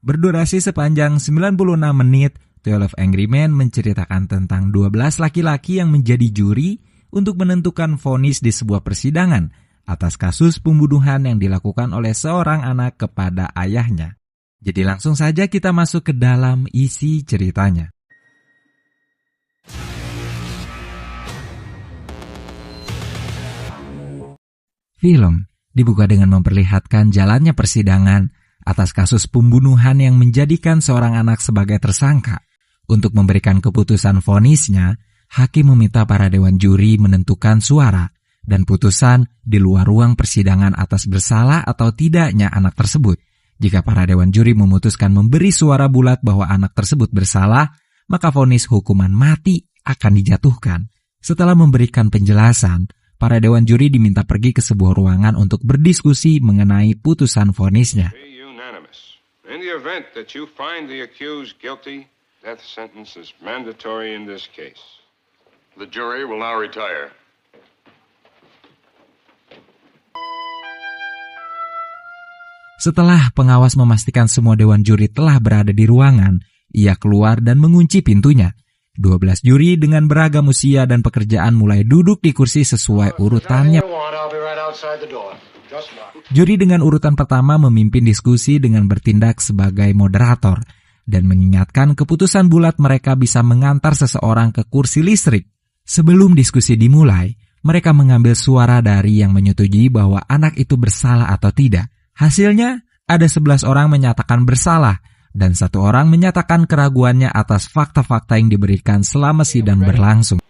Berdurasi sepanjang 96 menit, 12 Angry Men menceritakan tentang 12 laki-laki yang menjadi juri untuk menentukan vonis di sebuah persidangan atas kasus pembunuhan yang dilakukan oleh seorang anak kepada ayahnya. Jadi langsung saja kita masuk ke dalam isi ceritanya. Film dibuka dengan memperlihatkan jalannya persidangan atas kasus pembunuhan yang menjadikan seorang anak sebagai tersangka. Untuk memberikan keputusan vonisnya, hakim meminta para dewan juri menentukan suara dan putusan di luar ruang persidangan atas bersalah atau tidaknya anak tersebut. Jika para dewan juri memutuskan memberi suara bulat bahwa anak tersebut bersalah, maka vonis hukuman mati akan dijatuhkan. Setelah memberikan penjelasan, para dewan juri diminta pergi ke sebuah ruangan untuk berdiskusi mengenai putusan vonisnya. In the event that you find the accused guilty, death sentence is mandatory in this case. The jury will now retire. Setelah pengawas memastikan semua dewan juri telah berada di ruangan, ia keluar dan mengunci pintunya. 12 juri dengan beragam usia dan pekerjaan mulai duduk di kursi sesuai urutannya. Juri dengan urutan pertama memimpin diskusi dengan bertindak sebagai moderator dan mengingatkan keputusan bulat mereka bisa mengantar seseorang ke kursi listrik. Sebelum diskusi dimulai, mereka mengambil suara dari yang menyetujui bahwa anak itu bersalah atau tidak. Hasilnya, ada 11 orang menyatakan bersalah dan 1 orang menyatakan keraguannya atas fakta-fakta yang diberikan selama sidang berlangsung.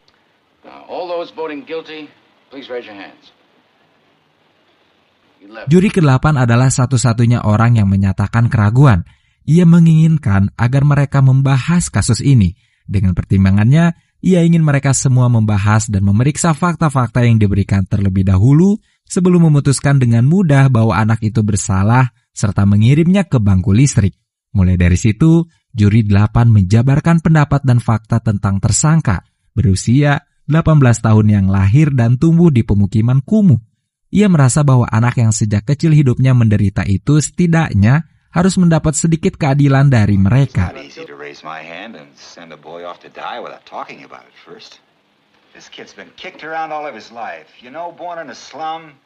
Juri ke-8 adalah satu-satunya orang yang menyatakan keraguan. Ia menginginkan agar mereka membahas kasus ini. Dengan pertimbangannya, ia ingin mereka semua membahas dan memeriksa fakta-fakta yang diberikan terlebih dahulu sebelum memutuskan dengan mudah bahwa anak itu bersalah serta mengirimnya ke bangku listrik. Mulai dari situ, juri 8 menjabarkan pendapat dan fakta tentang tersangka berusia 18 tahun yang lahir dan tumbuh di pemukiman kumuh. Ia merasa bahwa anak yang sejak kecil hidupnya menderita itu setidaknya harus mendapat sedikit keadilan dari mereka. This kid's been kicked around all of his life. You know, born in a slum,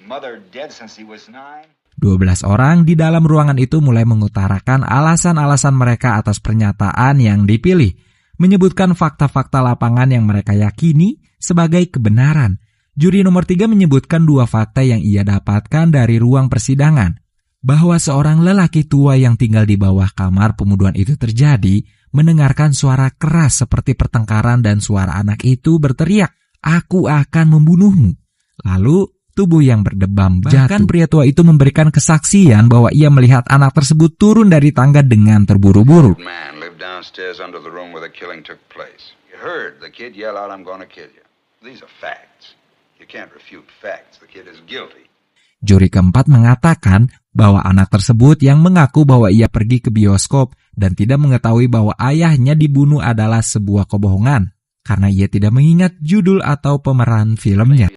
mother dead since he was 9. 12 orang di dalam ruangan itu mulai mengutarakan alasan-alasan mereka atas pernyataan yang dipilih, menyebutkan fakta-fakta lapangan yang mereka yakini sebagai kebenaran. Juri nomor 3 menyebutkan 2 fakta yang ia dapatkan dari ruang persidangan, bahwa seorang lelaki tua yang tinggal di bawah kamar pembunuhan itu terjadi, mendengarkan suara keras seperti pertengkaran dan suara anak itu berteriak, "Aku akan membunuhmu." Lalu tubuh yang berdebam jatuh. Bahkan pria tua itu memberikan kesaksian bahwa ia melihat anak tersebut turun dari tangga dengan terburu-buru. Juri keempat mengatakan bahwa anak tersebut yang mengaku bahwa ia pergi ke bioskop dan tidak mengetahui bahwa ayahnya dibunuh adalah sebuah kebohongan karena ia tidak mengingat judul atau pemeran filmnya.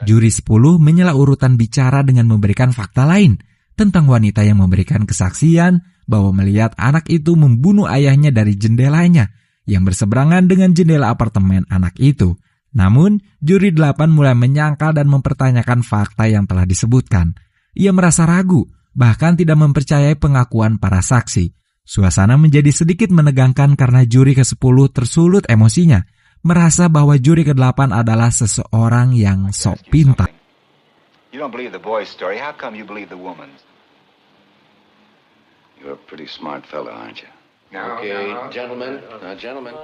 Juri 10 menyela urutan bicara dengan memberikan fakta lain tentang wanita yang memberikan kesaksian bahwa melihat anak itu membunuh ayahnya dari jendelanya yang berseberangan dengan jendela apartemen anak itu. Namun, juri 8 mulai menyangkal dan mempertanyakan fakta yang telah disebutkan. Ia merasa ragu, bahkan tidak mempercayai pengakuan para saksi. Suasana menjadi sedikit menegangkan karena juri ke-10 tersulut emosinya, merasa bahwa juri ke-8 adalah seseorang yang sok pintar. You don't believe the boy's story. How come you believe the woman's? You're a pretty smart fella, aren't you? Okay, gentlemen.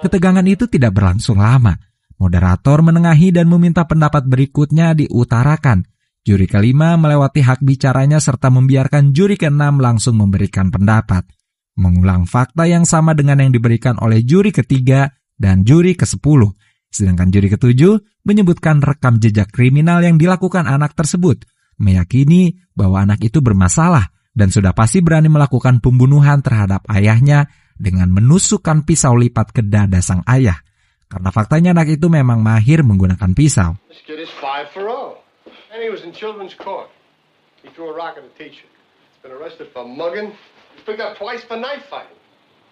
Ketegangan itu tidak berlangsung lama. Moderator menengahi dan meminta pendapat berikutnya diutarakan. Juri ke-5 melewati hak bicaranya serta membiarkan juri ke-6 langsung memberikan pendapat, mengulang fakta yang sama dengan yang diberikan oleh juri ke-3 dan juri ke-10. Sedangkan juri ke-7 menyebutkan rekam jejak kriminal yang dilakukan anak tersebut, meyakini bahwa anak itu bermasalah dan sudah pasti berani melakukan pembunuhan terhadap ayahnya dengan menusukkan pisau lipat ke dada sang ayah. Karena faktanya anak itu memang mahir menggunakan pisau. He threw a rock at a teacher. He's been arrested for mugging. He's picked up twice for knife fighting.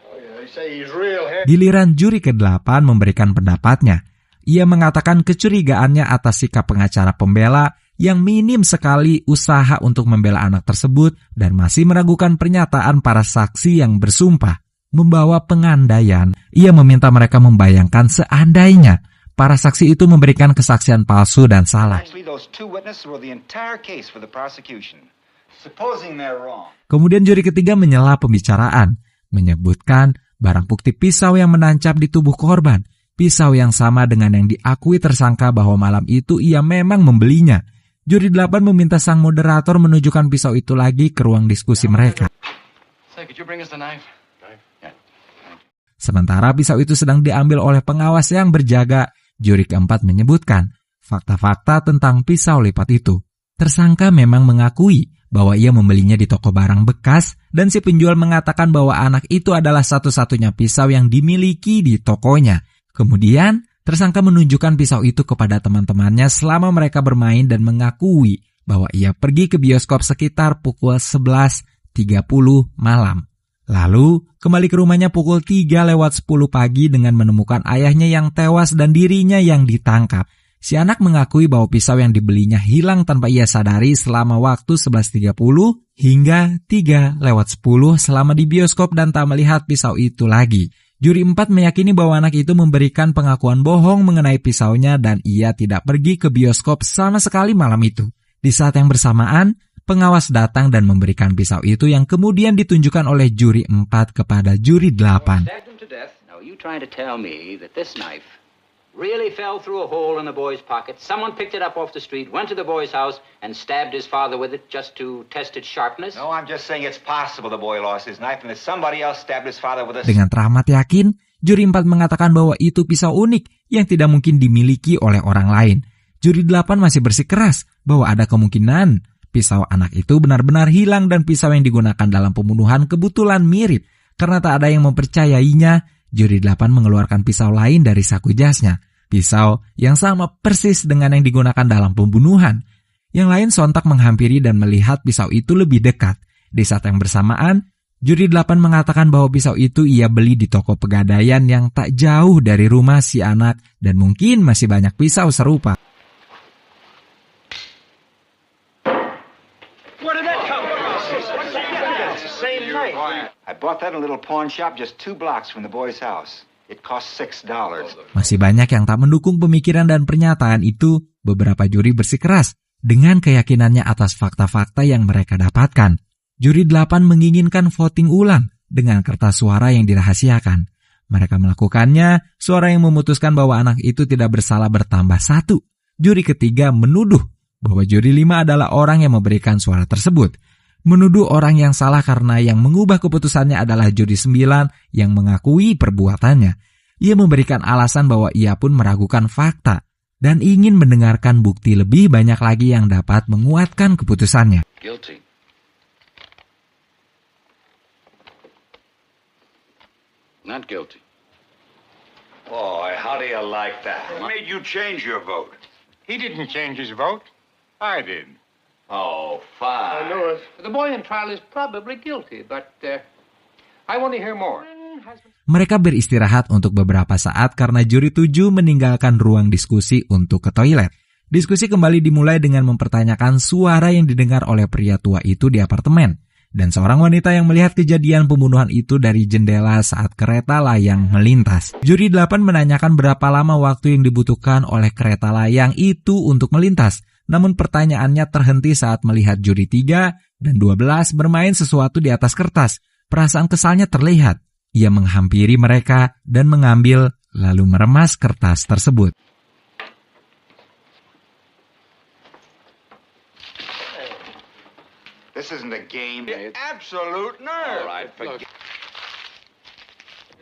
Oh yeah, they say he's real handy. Giliran juri ke-8 memberikan pendapatnya. Ia mengatakan kecurigaannya atas sikap pengacara pembela yang minim sekali usaha untuk membela anak tersebut dan masih meragukan pernyataan para saksi yang bersumpah. Membawa pengandaian, ia meminta mereka membayangkan seandainya para saksi itu memberikan kesaksian palsu dan salah. Kemudian juri ketiga menyela pembicaraan, menyebutkan barang bukti pisau yang menancap di tubuh korban, pisau yang sama dengan yang diakui tersangka bahwa malam itu ia memang membelinya. Juri 8 meminta sang moderator menunjukkan pisau itu lagi ke ruang diskusi mereka. Sementara pisau itu sedang diambil oleh pengawas yang berjaga, juri keempat menyebutkan fakta-fakta tentang pisau lipat itu. Tersangka memang mengakui bahwa ia membelinya di toko barang bekas dan si penjual mengatakan bahwa anak itu adalah satu-satunya pisau yang dimiliki di tokonya. Kemudian, tersangka menunjukkan pisau itu kepada teman-temannya selama mereka bermain dan mengakui bahwa ia pergi ke bioskop sekitar pukul 11.30 malam. Lalu, kembali ke rumahnya pukul 3:10 pagi dengan menemukan ayahnya yang tewas dan dirinya yang ditangkap. Si anak mengakui bahwa pisau yang dibelinya hilang tanpa ia sadari selama waktu 11.30 hingga 3:10 selama di bioskop dan tak melihat pisau itu lagi. Juri 4 meyakini bahwa anak itu memberikan pengakuan bohong mengenai pisaunya dan ia tidak pergi ke bioskop sama sekali malam itu. Di saat yang bersamaan, pengawas datang dan memberikan pisau itu yang kemudian ditunjukkan oleh juri 4 kepada juri 8. Really fell through a hole in the boy's pocket. Someone picked it up off the street, went to the boy's house, and stabbed his father with it just to test its sharpness? No, I'm just saying it's possible the boy lost his knife and that somebody else stabbed his father with a... Dengan teramat yakin, juri 4 mengatakan bahwa itu pisau unik yang tidak mungkin dimiliki oleh orang lain. Juri 8 masih bersikeras bahwa ada kemungkinan pisau anak itu benar-benar hilang dan pisau yang digunakan dalam pembunuhan kebetulan mirip. Karena tak ada yang mempercayainya, juri 8 mengeluarkan pisau lain dari saku jasnya. Pisau yang sama persis dengan yang digunakan dalam pembunuhan. Yang lain sontak menghampiri dan melihat pisau itu lebih dekat. Di saat yang bersamaan, juri 8 mengatakan bahwa pisau itu ia beli di toko pegadaian yang tak jauh dari rumah si anak dan mungkin masih banyak pisau serupa. I bought that in a little pawn shop just 2 blocks from the boy's house. It cost $6. Masih banyak yang tak mendukung pemikiran dan pernyataan itu. Beberapa juri bersikeras dengan keyakinannya atas fakta-fakta yang mereka dapatkan. Juri 8 menginginkan voting ulang dengan kertas suara yang dirahasiakan. Mereka melakukannya, suara yang memutuskan bahwa anak itu tidak bersalah bertambah 1. Juri ketiga menuduh bahwa juri 5 adalah orang yang memberikan suara tersebut. Menuduh orang yang salah karena yang mengubah keputusannya adalah juri 9 yang mengakui perbuatannya. Ia memberikan alasan bahwa ia pun meragukan fakta dan ingin mendengarkan bukti lebih banyak lagi yang dapat menguatkan keputusannya. Guilty. Not guilty. Boy, how do you like that? What made you change your vote? He didn't change his vote. I did. Oh, fine. I knew it. The boy in trial is probably guilty, but I want to hear more. Mereka beristirahat untuk beberapa saat karena juri 7 meninggalkan ruang diskusi untuk ke toilet. Diskusi kembali dimulai dengan mempertanyakan suara yang didengar oleh pria tua itu di apartemen. Dan seorang wanita yang melihat kejadian pembunuhan itu dari jendela saat kereta layang melintas. Juri 8 menanyakan berapa lama waktu yang dibutuhkan oleh kereta layang itu untuk melintas. Namun pertanyaannya terhenti saat melihat juri 3 dan 12 bermain sesuatu di atas kertas. Perasaan kesalnya terlihat. Ia menghampiri mereka dan mengambil lalu meremas kertas tersebut. This isn't a game. Absolute nerve. All right, forget.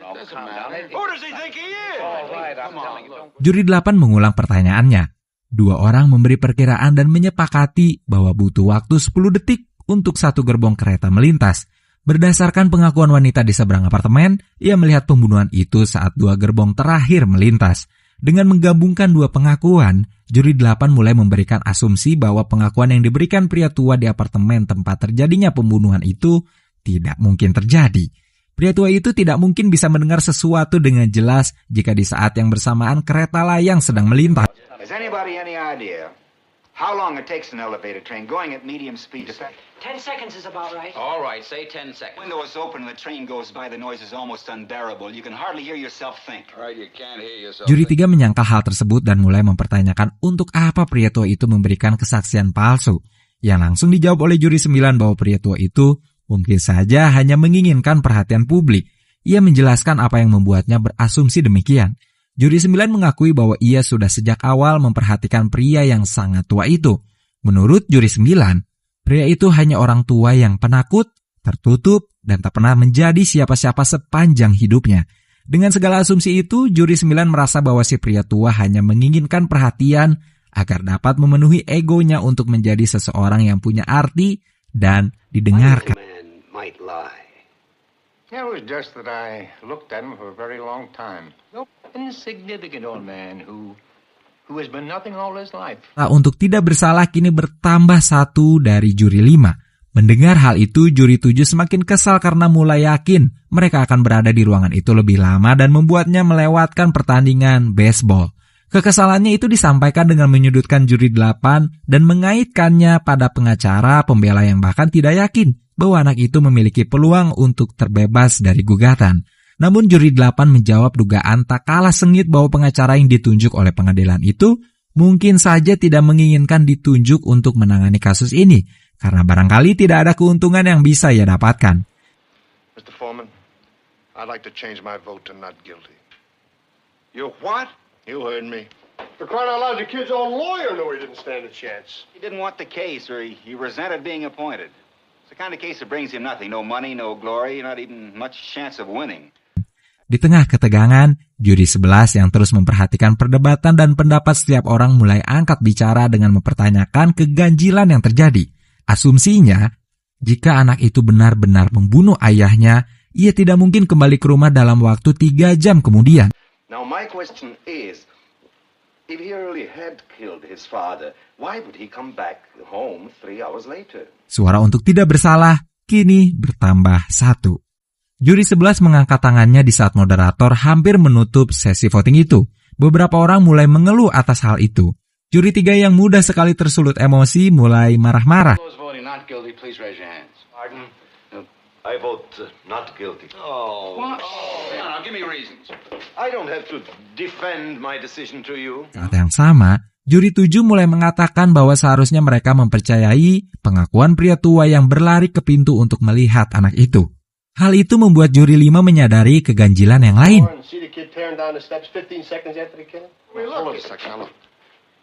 No, calm down. Who does he think he is? All right, I'm telling you. Juri 8 mengulang pertanyaannya. 2 orang memberi perkiraan dan menyepakati bahwa butuh waktu 10 detik untuk satu gerbong kereta melintas. Berdasarkan pengakuan wanita di seberang apartemen, ia melihat pembunuhan itu saat 2 gerbong terakhir melintas. Dengan menggabungkan 2 pengakuan, Juri 8 mulai memberikan asumsi bahwa pengakuan yang diberikan pria tua di apartemen tempat terjadinya pembunuhan itu tidak mungkin terjadi. Pria tua itu tidak mungkin bisa mendengar sesuatu dengan jelas jika di saat yang bersamaan kereta layang sedang melintas. Has anybody any idea how long it takes an elevator train going at medium speed to... 10 seconds is about right. All right, say 10 seconds. Window is open and the train goes by, the noise is almost unbearable. You can hardly hear yourself think. All right, you can't hear yourself. Juri 3 menyangkal hal tersebut dan mulai mempertanyakan untuk apa pria tua itu memberikan kesaksian palsu. Yang langsung dijawab oleh juri 9 bahwa pria tua itu mungkin saja hanya menginginkan perhatian publik. Ia menjelaskan apa yang membuatnya berasumsi demikian. Juri 9 mengakui bahwa ia sudah sejak awal memperhatikan pria yang sangat tua itu. Menurut juri 9, pria itu hanya orang tua yang penakut, tertutup, dan tak pernah menjadi siapa-siapa sepanjang hidupnya. Dengan segala asumsi itu, juri 9 merasa bahwa si pria tua hanya menginginkan perhatian agar dapat memenuhi egonya untuk menjadi seseorang yang punya arti dan didengarkan. Might lie. Yeah, it was just that I looked at him for a very long time. No insignificant old man who has been nothing all his life. Untuk tidak bersalah kini bertambah satu dari juri 5. Mendengar hal itu, juri 7 semakin kesal karena mulai yakin mereka akan berada di ruangan itu lebih lama dan membuatnya melewatkan pertandingan baseball. Kekesalannya itu disampaikan dengan menyudutkan juri 8 dan mengaitkannya pada pengacara pembela yang bahkan tidak yakin bahwa anak itu memiliki peluang untuk terbebas dari gugatan. Namun juri 8 menjawab dugaan tak kalah sengit bahwa pengacara yang ditunjuk oleh pengadilan itu mungkin saja tidak menginginkan ditunjuk untuk menangani kasus ini, karena barangkali tidak ada keuntungan yang bisa ia dapatkan. Mr. Foreman, I'd like to change my vote to not guilty. You what? You heard me. For crying out loud, the kid's own lawyer knew he didn't stand a chance. He didn't want the case, or he resented being appointed. It's the kind of case that brings him nothing. No money, no glory, not even much chance of winning. Di tengah ketegangan, juri 11 yang terus memperhatikan perdebatan dan pendapat setiap orang mulai angkat bicara dengan mempertanyakan keganjilan yang terjadi. Asumsinya, jika anak itu benar-benar membunuh ayahnya, ia tidak mungkin kembali ke rumah dalam waktu 3 jam kemudian. Now my question is, if he really had killed his father, why would he come back home 3 hours later? Suara untuk tidak bersalah kini bertambah 1. Juri 11 mengangkat tangannya di saat moderator hampir menutup sesi voting itu. Beberapa orang mulai mengeluh atas hal itu. Juri 3 yang mudah sekali tersulut emosi mulai marah-marah. Those voting not guilty, please raise your hands. Pardon? I vote not guilty. Oh. What? No, give me reasons. I don't have to defend my decision to you. Saat yang sama, juri 7 mulai mengatakan bahwa seharusnya mereka mempercayai pengakuan pria tua yang berlari ke pintu untuk melihat anak itu. Hal itu membuat juri 5 menyadari keganjilan yang lain. See the kid tearing down the steps 15 seconds after the killing? Hold on a second, look.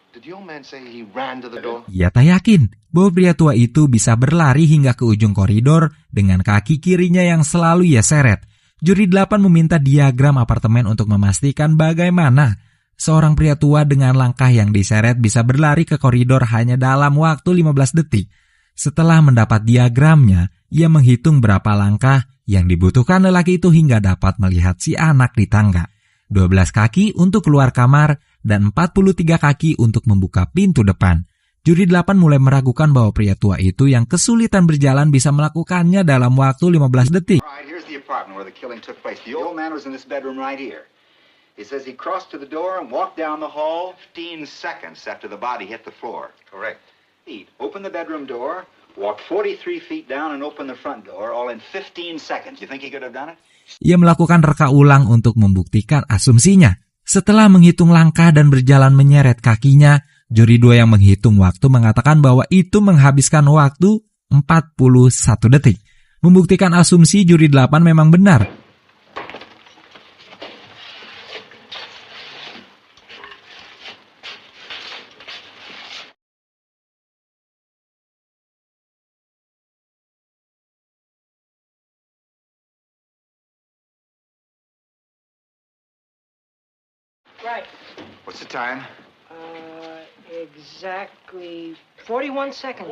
Did the old man say he ran to the door? Ia tak yakin bahwa pria tua itu bisa berlari hingga ke ujung koridor dengan kaki kirinya yang selalu ia seret. Juri 8 meminta diagram apartemen untuk memastikan bagaimana seorang pria tua dengan langkah yang diseret bisa berlari ke koridor hanya dalam waktu 15 detik. Setelah mendapat diagramnya, ia menghitung berapa langkah yang dibutuhkan lelaki itu hingga dapat melihat si anak di tangga. 12 kaki untuk keluar kamar dan 43 kaki untuk membuka pintu depan. Juri 8 mulai meragukan bahwa pria tua itu yang kesulitan berjalan bisa melakukannya dalam waktu 15 detik. Right, here's the apartment where the killing took place. The old man was in this bedroom right here. He says he crossed to the door and walked down the hall 15 seconds after the body hit the floor. Correct. He opened the bedroom door, walked 43 feet down and opened the front door, all in 15 seconds. You think he could have done it? Ia melakukan reka ulang untuk membuktikan asumsinya. Setelah menghitung langkah dan berjalan menyeret kakinya, juri 2 yang menghitung waktu mengatakan bahwa itu menghabiskan waktu 41 detik. Membuktikan asumsi juri 8 memang benar. Right. What's the time? Exactly 41 seconds.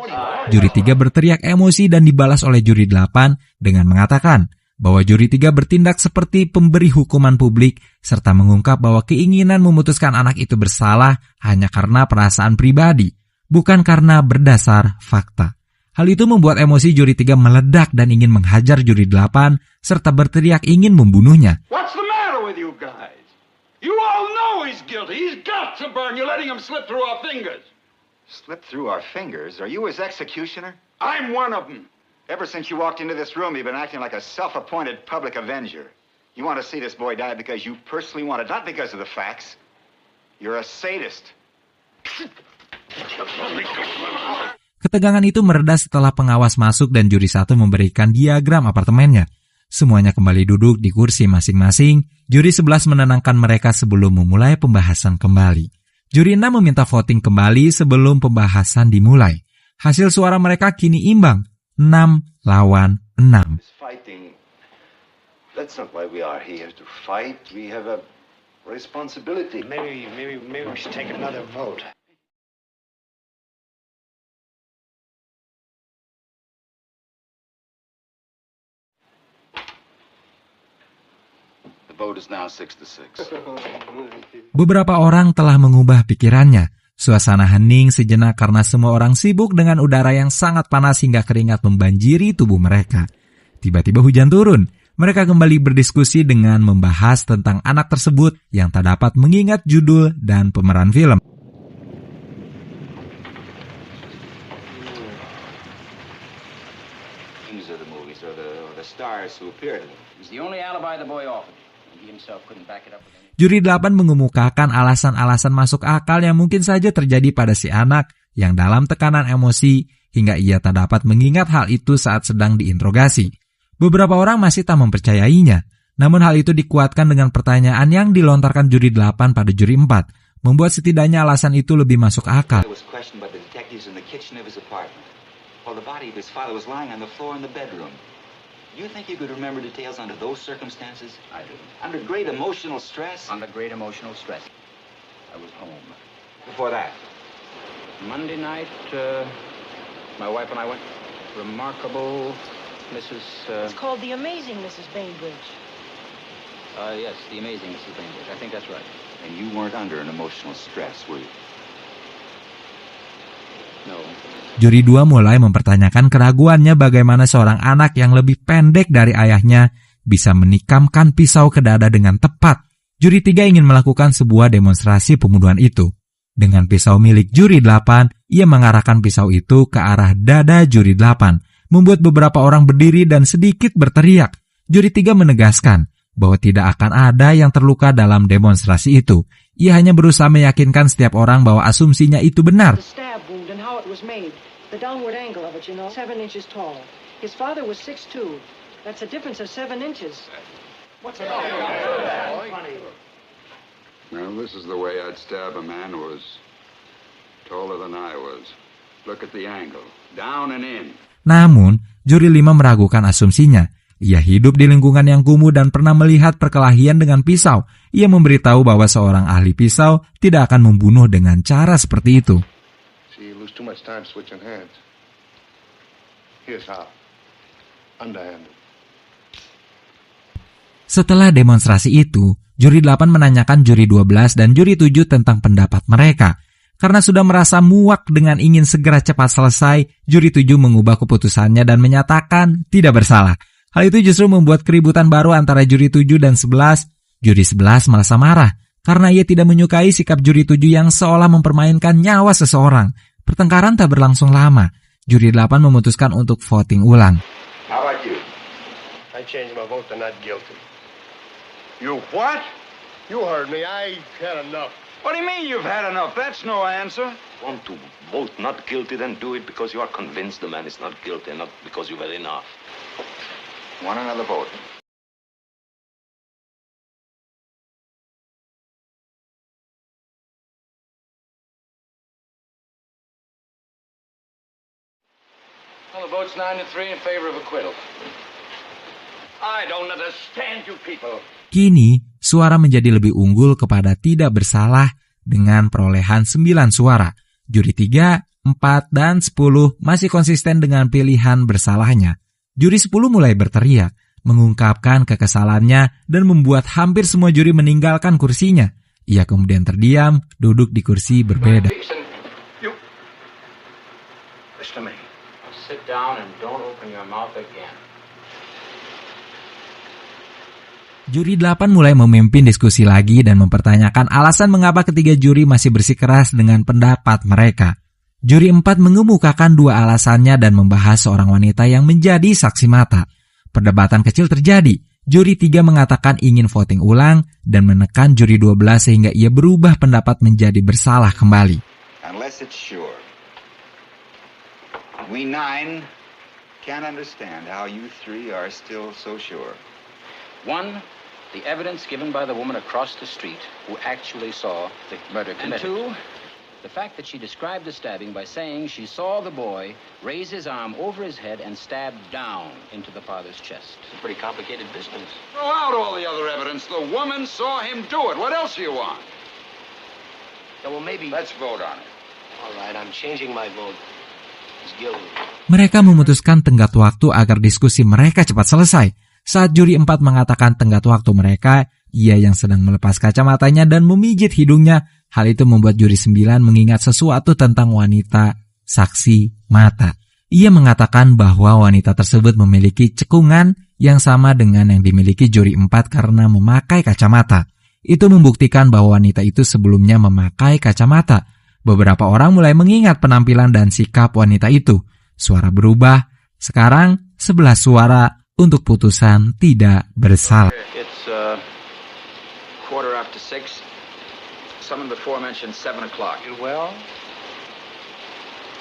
Juri 3 berteriak emosi dan dibalas oleh juri 8 dengan mengatakan, bahwa juri 3 bertindak seperti pemberi hukuman publik serta mengungkap bahwa keinginan memutuskan anak itu bersalah hanya karena perasaan pribadi, bukan karena berdasar fakta. Hal itu membuat emosi juri 3 meledak dan ingin menghajar juri 8 serta berteriak ingin membunuhnya. What's the matter with you guys? You all know he's guilty. He's got to burn. You're letting him slip through our fingers. Slip through our fingers? Are you his executioner? I'm one of them. Ever since you walked into this room, you've been acting like a self-appointed public avenger. You want to see this boy die because you personally want it, not because of the facts. You're a sadist. Ketegangan itu mereda setelah pengawas masuk dan juri 1 memberikan diagram apartemennya. Semuanya kembali duduk di kursi masing-masing. Juri 11 menenangkan mereka sebelum memulai pembahasan kembali. Juri 6 meminta voting kembali sebelum pembahasan dimulai. Hasil suara mereka kini imbang, 6 lawan 6. Fighting. That's not why we are here to fight. We have a responsibility. Maybe we should take another vote. Vote is now 6-6. Beberapa orang telah mengubah pikirannya. Suasana hening sejenak karena semua orang sibuk dengan udara yang sangat panas hingga keringat membanjiri tubuh mereka. Tiba-tiba hujan turun. Mereka kembali berdiskusi dengan membahas tentang anak tersebut yang tak dapat mengingat judul dan pemeran film. These are the movies, or the stars who appeared in them. It's the only alibi the boy offered. Juri 8 mengemukakan alasan-alasan masuk akal yang mungkin saja terjadi pada si anak yang dalam tekanan emosi hingga ia tak dapat mengingat hal itu saat sedang diinterogasi. Beberapa orang masih tak mempercayainya, namun hal itu dikuatkan dengan pertanyaan yang dilontarkan juri 8 pada juri 4, membuat setidaknya alasan itu lebih masuk akal. You think you could remember details under those circumstances? I do. Under great emotional stress? Under great emotional stress. I was home. Before that, Monday night, my wife and I went. Remarkable Mrs. It's called The Amazing Mrs. Bainbridge. Yes, The Amazing Mrs. Bainbridge. I think that's right. And you weren't under an emotional stress, were you? No. Juri 2 mulai mempertanyakan keraguannya bagaimana seorang anak yang lebih pendek dari ayahnya bisa menikamkan pisau ke dada dengan tepat. Juri 3 ingin melakukan sebuah demonstrasi pembunuhan itu. Dengan pisau milik juri 8, ia mengarahkan pisau itu ke arah dada juri 8, membuat beberapa orang berdiri dan sedikit berteriak. Juri 3 menegaskan bahwa tidak akan ada yang terluka dalam demonstrasi itu. Ia hanya berusaha meyakinkan setiap orang bahwa asumsinya itu benar. The downward angle of it, 7 inches tall. His father was 6'2". That's a difference of 7 inches. What's it all? Well, this is the way I'd stab a man who was taller than I was. Look at the angle. Down and in. Namun, juri 5 meragukan asumsinya. Ia hidup di lingkungan yang kumuh dan pernah melihat perkelahian dengan pisau. Ia memberitahu bahwa seorang ahli pisau tidak akan membunuh dengan cara seperti itu. Too much time switching hands. Here's how. Underhand. Setelah demonstrasi itu, juri 8 menanyakan juri 12 dan juri 7 tentang pendapat mereka. Karena sudah merasa muak dengan ingin segera cepat selesai, juri 7 mengubah keputusannya dan menyatakan tidak bersalah. Hal itu justru membuat keributan baru antara juri 7 dan 11. Juri 11 merasa marah karena ia tidak menyukai sikap juri 7 yang seolah mempermainkan nyawa seseorang. Pertengkaran tak berlangsung lama. Juri 8 memutuskan untuk voting ulang. How about you? I changed my vote to not guilty. You what? You heard me. I had enough. What do you mean you've had enough? That's no answer. Want to vote not guilty, then do it because you are convinced the man is not guilty, not because you've had enough. Want another vote? Well, the vote's 9-3 in favor of acquittal. I don't understand you people. Kini, suara menjadi lebih unggul kepada tidak bersalah dengan perolehan 9 suara. Juri 3, 4, dan 10 masih konsisten dengan pilihan bersalahnya. Juri 10 mulai berteriak, mengungkapkan kekesalannya dan membuat hampir semua juri meninggalkan kursinya. Ia kemudian terdiam, duduk di kursi berbeda. Listen to me. Sit down and don't open your mouth again. Juri 8 mulai memimpin diskusi lagi dan mempertanyakan alasan mengapa ketiga juri masih bersikeras dengan pendapat mereka. Juri 4 mengemukakan 2 alasannya dan membahas seorang wanita yang menjadi saksi mata. Perdebatan kecil terjadi. Juri 3 mengatakan ingin voting ulang dan menekan juri 12 sehingga ia berubah pendapat menjadi bersalah kembali. Unless it's sure. We 9 can't understand how you 3 are still so sure. 1, the evidence given by the woman across the street who actually saw the murder committed. And 2, the fact that she described the stabbing by saying she saw the boy raise his arm over his head and stab down into the father's chest. It's a pretty complicated business. Throw out all the other evidence. The woman saw him do it. What else do you want? Yeah, well, maybe... Let's vote on it. All right, I'm changing my vote. He's guilty. Mereka memutuskan tenggat waktu agar diskusi mereka cepat selesai. Saat juri 4 mengatakan tenggat waktu mereka, ia yang sedang melepas kacamatanya dan memijit hidungnya. Hal itu membuat juri 9 mengingat sesuatu tentang wanita saksi mata. Ia mengatakan bahwa wanita tersebut memiliki cekungan yang sama dengan yang dimiliki juri 4 karena memakai kacamata. Itu membuktikan bahwa wanita itu sebelumnya memakai kacamata. Beberapa orang mulai mengingat penampilan dan sikap wanita itu. Suara berubah. Sekarang 11 suara untuk putusan tidak bersalah. It's 6:15. Someone before mentioned 7 o'clock. You well?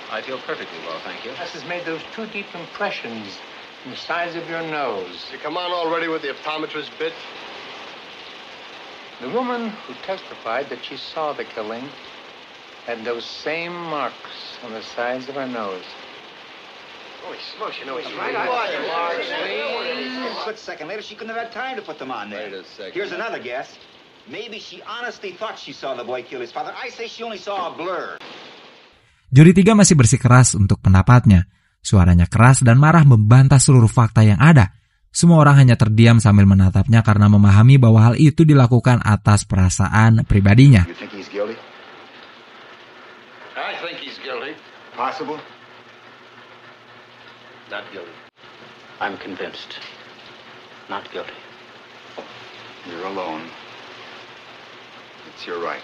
I feel perfectly well, thank you. This has made those 2 deep impressions in the sides of your nose. You come on already with the optometrist bit? The woman who testified that she saw the killing had those same marks on the sides of her nose. Holy smokes, you know he's right. A split second later, she couldn't have had time to put them on there. Wait a second. Here's another guess. Maybe she honestly thought she saw the boy kill his father. I say she only saw a blur. Juri 3 masih bersikeras untuk pendapatnya. Suaranya keras dan marah membantah seluruh fakta yang ada. Semua orang hanya terdiam sambil menatapnya karena memahami bahwa hal itu dilakukan atas perasaan pribadinya. You think he's guilty? I think he's guilty. Possible? Not guilty. I'm convinced. Not guilty. You're alone. It's your right.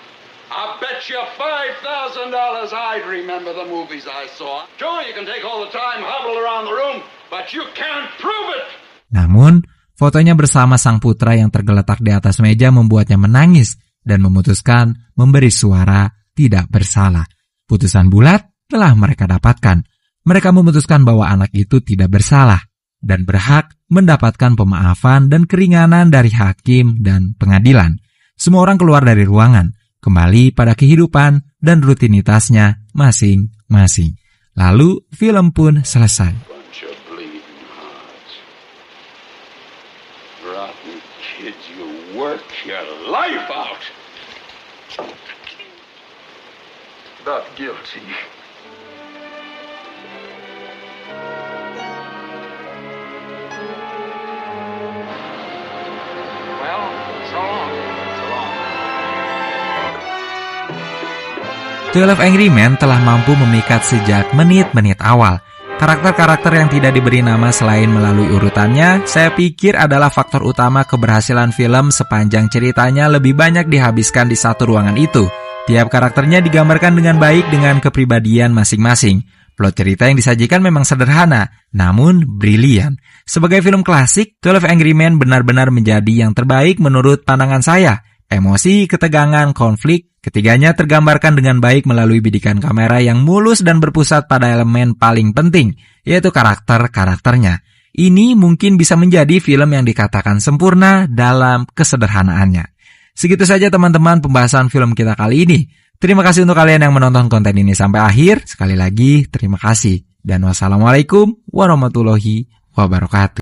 I bet you $5,000 I'd remember the movies I saw. Sure, you can take all the time, hobble around the room, but you can't prove it. Namun, fotonya bersama sang putra yang tergeletak di atas meja membuatnya menangis dan memutuskan memberi suara tidak bersalah. Putusan bulat telah mereka dapatkan. Mereka memutuskan bahwa anak itu tidak bersalah dan berhak mendapatkan pemaafan dan keringanan dari hakim dan pengadilan. Semua orang keluar dari ruangan, kembali pada kehidupan dan rutinitasnya masing-masing. Lalu film pun selesai. Bunch of bleeding hearts. Rotten kids, you work your life out. Not guilty. Well, so long. 12 Angry Men telah mampu memikat sejak menit-menit awal. Karakter-karakter yang tidak diberi nama selain melalui urutannya, saya pikir adalah faktor utama keberhasilan film sepanjang ceritanya lebih banyak dihabiskan di satu ruangan itu. Tiap karakternya digambarkan dengan baik dengan kepribadian masing-masing. Plot cerita yang disajikan memang sederhana, namun brilian. Sebagai film klasik, 12 Angry Men benar-benar menjadi yang terbaik menurut pandangan saya. Emosi, ketegangan, konflik, ketiganya tergambarkan dengan baik melalui bidikan kamera yang mulus dan berpusat pada elemen paling penting, yaitu karakter-karakternya. Ini mungkin bisa menjadi film yang dikatakan sempurna dalam kesederhanaannya. Segitu saja teman-teman pembahasan film kita kali ini. Terima kasih untuk kalian yang menonton konten ini sampai akhir. Sekali lagi, terima kasih. Dan wassalamualaikum warahmatullahi wabarakatuh.